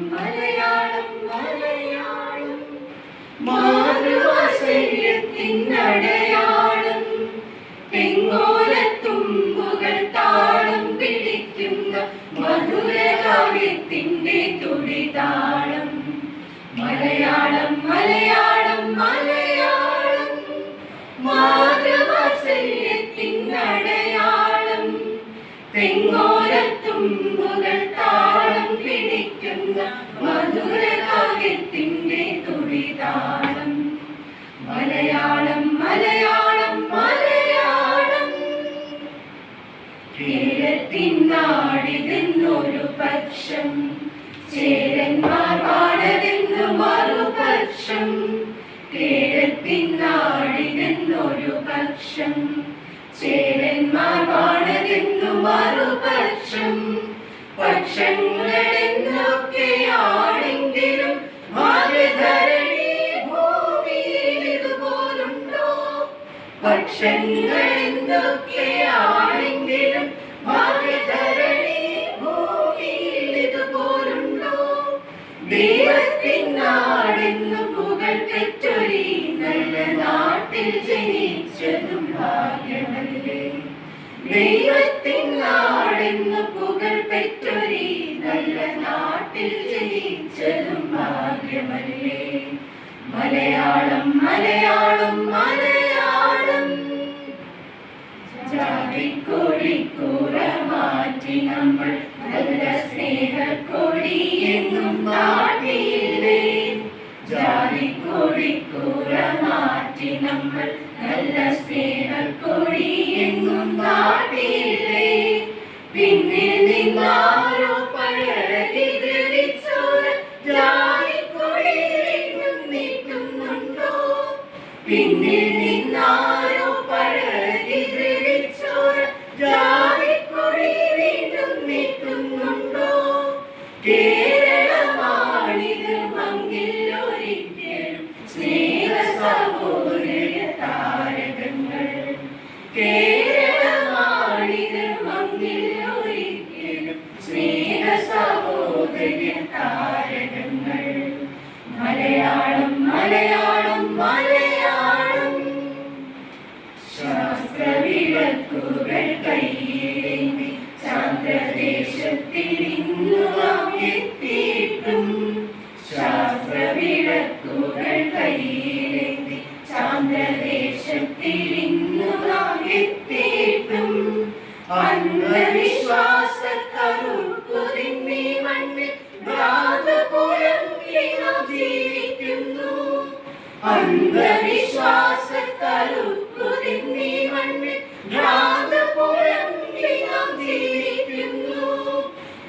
മലയാളം മലയാളം മാതൃവാത്സല്യത്തിനടയാളം തെങ്ങോലത്തുമ്പുകൾ താളം പിടിക്കുന്ന മധുരകാവ്യത്തിന്റെ തുടിതാളം മലയാളം മലയാളം മലയാളം മാതൃവാത്സല്യത്തിനടയാളം തെങ്ങോലത്തുമ്പുകൾ താളം പിടിക്കുന്ന മധുരകാവ്യത്തിന്റെ തുടിതാളം മലയാളം മലയാളം മലയാളം കേരളത്തിൻ നാടിതെന്നൊരു പക്ഷം ചേരന്മാർ പാടതെന്നു മറുപക്ഷം കേരളത്തിൻ നാടിതെന്നൊരു പക്ഷം ചേരന്മാർ പാടതെന്നു മറുപക്ഷം പക്ഷങ്ങളെന്നൊക്കെയാണെങ്കിലും മാതൃധരണി ഭൂമിയിൽ ഇതുപോലുണ്ടോ പക്ഷങ്ങളെന്നൊക്കെയാണെങ്കിലും മാതൃധരണി ഭൂമിയിൽ ഇതുപോലുണ്ടോ ദൈവത്തിൻ നാടെന്നു പുകൾ പെറ്റൊരു നല്ല നാട്ടിൽ ജനിച്ചതും ഭാഗ്യമല്ലേ ദൈവത്തിൻ നാടെന്നു പുകൾ പെറ്റൊരു നല്ല നാട്ടിൽ ജനിച്ചതും ഭാഗ്യമല്ലേ മലയാളം മലയാളം മലയാളം ജാതിക്കൊടിക്കൂറ മാറ്റി നമ്മൾ നല്ല സ്നേഹക്കൊടി എന്നും നാട്ടിയില്ലേ ജാതിക്കൊടിക്കൂറ മാറ്റി നമ്മൾ നല്ല സ്നേഹക്കൊടി എന്നും നാട്ടിയില്ലേ പിന്നിൽ നിന്നാരോ പഴകി ദ്രവിച്ചോര ജാതിക്കൊടി വീണ്ടും നീട്ടുന്നുണ്ടോ പിന്നിൽ നിന്നാരോ പഴകി ദ്രവിച്ചോര ജാതിക്കൊടി വീണ്ടും നീട്ടുന്നുണ്ടോ കേരളമാണിത് മങ്ങില്ലൊരിക്കലും സ്നേഹ സഹോദര താരകങ്ങൾ കേരളമാണിത് മങ്ങില്ലൊരിക്കലും സ്നേഹ സഹോദര താരകങ്ങൾ മലയാളം മലയാളം മലയാളം ശാസ്ത്രവിളക്കുകൾ കയ്യിലേന്തി ചാന്ദ്രദേശത്തിൽ ഇന്നു നാം എത്തിയിട്ടും ശാസ്ത്രവിളക്കുകൾ കയ്യിലേന്തി ചാന്ദ്രദേശത്തിൽ ഇന്നു നാം എത്തിയിട്ടും അന്ധവിശ്വാസക്കറുക്കുതിന്നി മണ്ണിൽ ഭ്രാന്തപുഴങ്ങി നാം ജീവിക്കുന്നു അന്ധവിശ്വാസക്കറുക്കുതിന്നി മണ്ണിൽ ഭ്രാന്തപുഴങ്ങി നാം ജീവിക്കുന്നു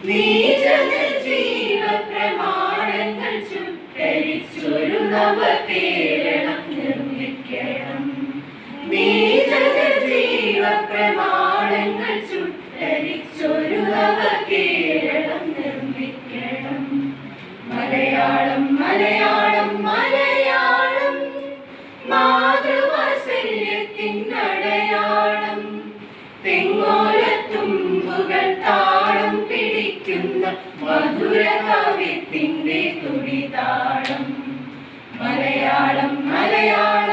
നീചനിർജീവ പ്രമാണങ്ങൾ ചുട്ടരിച്ചൊരു നവകേരളം നിർമ്മിക്കണം നീചനിർജീവ പ്രമാണങ്ങൾ ചുട്ടരിച്ചൊരു നവകേരളം നിർമ്മിക്കണം മലയാളം മലയാളം മലയാളം മാതൃവാത്സല്യത്തിനടയാളം തെങ്ങോലത്തുമ്പുകൾ താളം പിടിക്കുന്ന മധുരകാവ്യത്തിന്റെ തുടിതാളം മലയാളം മലയാളം